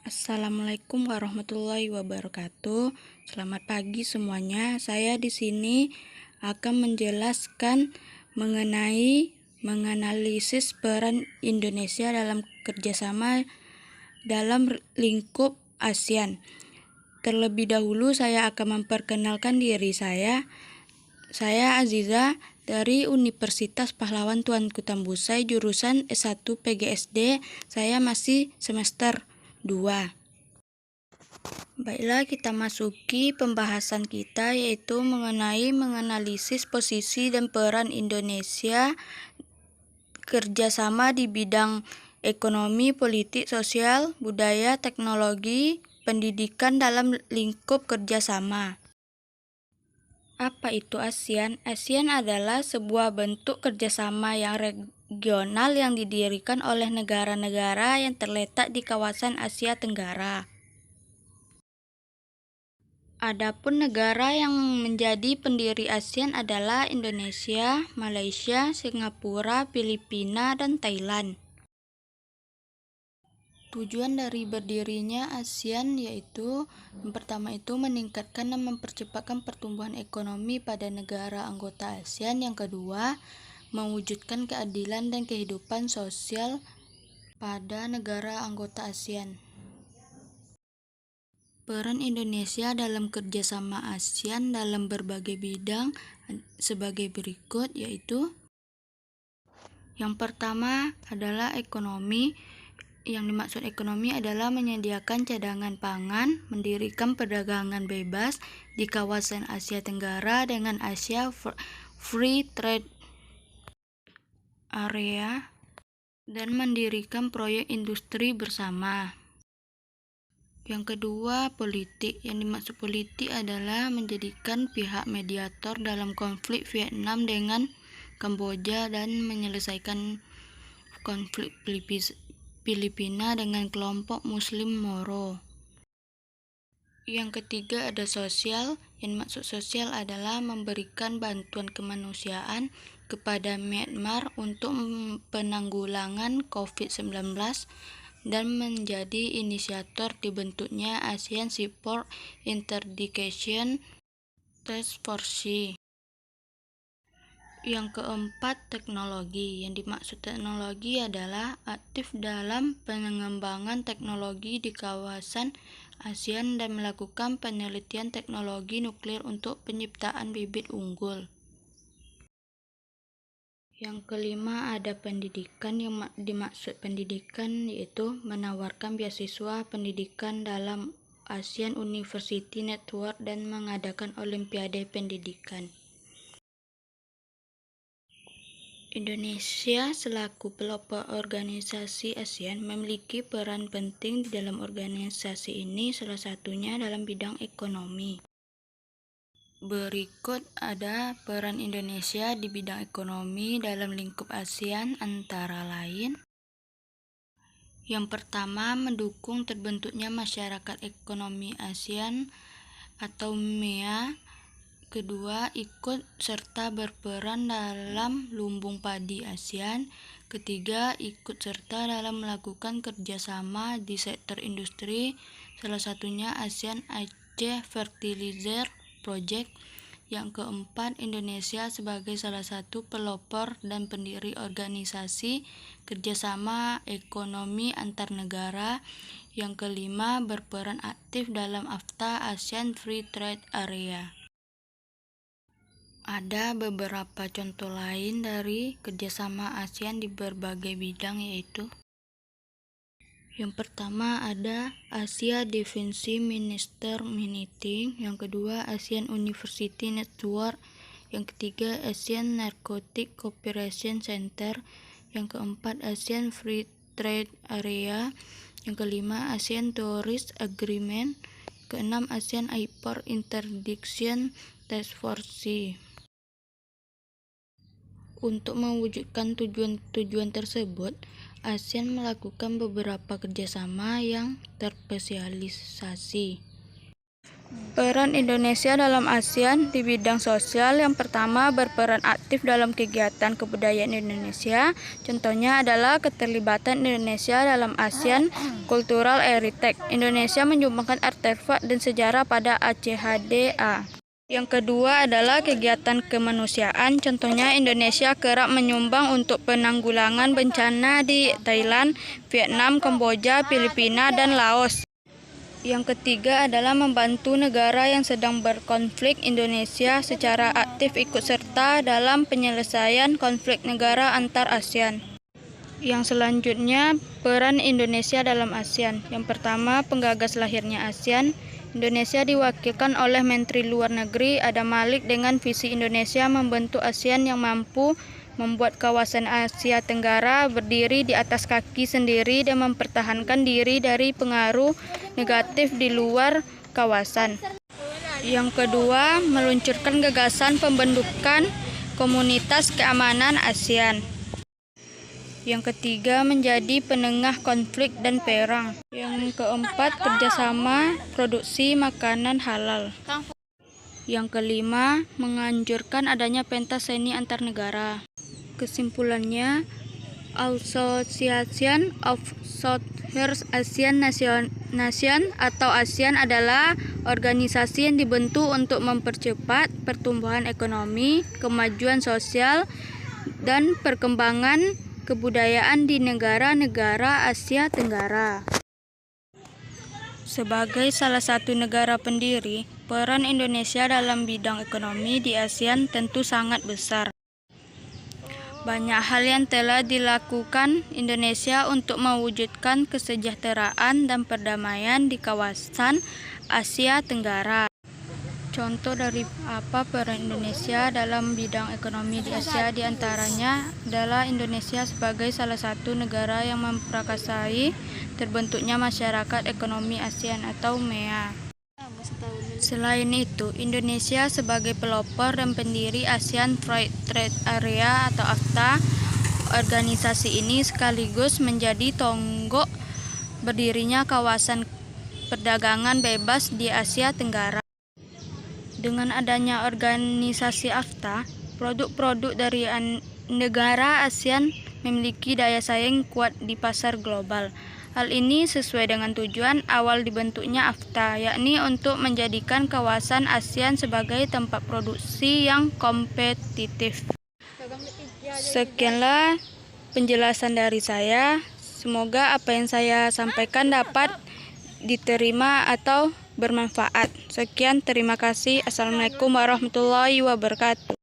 Assalamualaikum warahmatullahi wabarakatuh. Selamat pagi semuanya. Saya di sini akan menjelaskan menganalisis peran Indonesia dalam kerjasama dalam lingkup ASEAN. Terlebih dahulu saya akan memperkenalkan diri saya. Saya Aziza dari Universitas Pahlawan Tuanku Tambusai, jurusan S1 PGSD. Saya masih semester 2. Baiklah, kita masuki pembahasan kita, yaitu mengenai menganalisis posisi dan peran Indonesia kerjasama di bidang ekonomi, politik, sosial, budaya, teknologi, pendidikan dalam lingkup kerjasama. Apa itu ASEAN? ASEAN adalah sebuah bentuk kerjasama yang regional yang didirikan oleh negara-negara yang terletak di kawasan Asia Tenggara. Adapun negara yang menjadi pendiri ASEAN adalah Indonesia, Malaysia, Singapura, Filipina, dan Thailand. Tujuan dari berdirinya ASEAN yaitu yang pertama itu meningkatkan dan mempercepatkan pertumbuhan ekonomi pada negara anggota ASEAN. Yang kedua, mewujudkan keadilan dan kehidupan sosial pada negara anggota ASEAN. Peran Indonesia dalam kerjasama ASEAN dalam berbagai bidang sebagai berikut, yaitu yang pertama adalah ekonomi. Yang dimaksud ekonomi adalah menyediakan cadangan pangan, mendirikan perdagangan bebas di kawasan Asia Tenggara dengan Asia Free Trade Area, dan mendirikan proyek industri bersama. Yang kedua, politik. Yang dimaksud politik adalah menjadikan pihak mediator dalam konflik Vietnam dengan Kamboja dan menyelesaikan konflik Filipina dengan kelompok Muslim Moro. Yang ketiga ada sosial. Yang dimaksud sosial adalah memberikan bantuan kemanusiaan kepada Myanmar untuk penanggulangan COVID-19 dan menjadi inisiator dibentuknya ASEAN Support Interdiction Task Force. Yang keempat, teknologi. Yang dimaksud teknologi adalah aktif dalam pengembangan teknologi di kawasan ASEAN dan melakukan penelitian teknologi nuklir untuk penciptaan bibit unggul. Yang kelima ada pendidikan. Yang dimaksud pendidikan yaitu menawarkan beasiswa pendidikan dalam ASEAN University Network dan mengadakan olimpiade pendidikan. Indonesia selaku pelopor organisasi ASEAN memiliki peran penting di dalam organisasi ini, salah satunya dalam bidang ekonomi. Berikut ada peran Indonesia di bidang ekonomi dalam lingkup ASEAN, antara lain: yang pertama, mendukung terbentuknya Masyarakat Ekonomi ASEAN atau MEA. Kedua, ikut serta berperan dalam lumbung padi ASEAN. Ketiga, ikut serta dalam melakukan kerjasama di sektor industri, salah satunya ASEAN Aceh Fertilizer Project. Yang keempat, Indonesia sebagai salah satu pelopor dan pendiri organisasi kerjasama ekonomi antar negara. Yang kelima, berperan aktif dalam AFTA ASEAN Free Trade Area. Ada beberapa contoh lain dari kerjasama ASEAN di berbagai bidang, yaitu yang pertama ada Asia Defense Minister Meeting, yang kedua ASEAN University Network, yang ketiga ASEAN Narcotic Cooperation Center, yang keempat ASEAN Free Trade Area, yang kelima ASEAN Tourist Agreement, keenam ASEAN Import Interdiction Task Force. Untuk mewujudkan tujuan tersebut, ASEAN melakukan beberapa kerjasama yang terspesialisasi. Peran Indonesia dalam ASEAN di bidang sosial yang pertama berperan aktif dalam kegiatan kebudayaan Indonesia. Contohnya adalah keterlibatan Indonesia dalam ASEAN Cultural Heritage. Indonesia menyumbangkan artefak dan sejarah pada ACHDA. Yang kedua adalah kegiatan kemanusiaan. Contohnya Indonesia kerap menyumbang untuk penanggulangan bencana di Thailand, Vietnam, Kamboja, Filipina, dan Laos. Yang ketiga adalah membantu negara yang sedang berkonflik. Indonesia secara aktif ikut serta dalam penyelesaian konflik negara antar ASEAN. Yang selanjutnya, peran Indonesia dalam ASEAN. Yang pertama, penggagas lahirnya ASEAN. Indonesia diwakilkan oleh Menteri Luar Negeri Adam Malik dengan visi Indonesia membentuk ASEAN yang mampu membuat kawasan Asia Tenggara berdiri di atas kaki sendiri dan mempertahankan diri dari pengaruh negatif di luar kawasan. Yang kedua, meluncurkan gagasan pembentukan Komunitas Keamanan ASEAN. Yang ketiga, menjadi penengah konflik dan perang. Yang keempat, kerjasama produksi makanan halal. Yang kelima, menganjurkan adanya pentas seni antar negara. Kesimpulannya, Association of Southeast Asian Nation atau ASEAN adalah organisasi yang dibentuk untuk mempercepat pertumbuhan ekonomi, kemajuan sosial, dan perkembangan kebudayaan di negara-negara Asia Tenggara. Sebagai salah satu negara pendiri, peran Indonesia dalam bidang ekonomi di ASEAN tentu sangat besar. Banyak hal yang telah dilakukan Indonesia untuk mewujudkan kesejahteraan dan perdamaian di kawasan Asia Tenggara. Contoh dari apa peran Indonesia dalam bidang ekonomi di Asia diantaranya adalah Indonesia sebagai salah satu negara yang memprakarsai terbentuknya Masyarakat Ekonomi ASEAN atau MEA. Selain itu, Indonesia sebagai pelopor dan pendiri ASEAN Free Trade Area atau AFTA, organisasi ini sekaligus menjadi tonggak berdirinya kawasan perdagangan bebas di Asia Tenggara. Dengan adanya organisasi AFTA, produk-produk dari negara ASEAN memiliki daya saing kuat di pasar global. Hal ini sesuai dengan tujuan awal dibentuknya AFTA, yakni untuk menjadikan kawasan ASEAN sebagai tempat produksi yang kompetitif. Sekianlah penjelasan dari saya. Semoga apa yang saya sampaikan dapat diterima atau bermanfaat. Sekian, terima kasih. Assalamualaikum warahmatullahi wabarakatuh.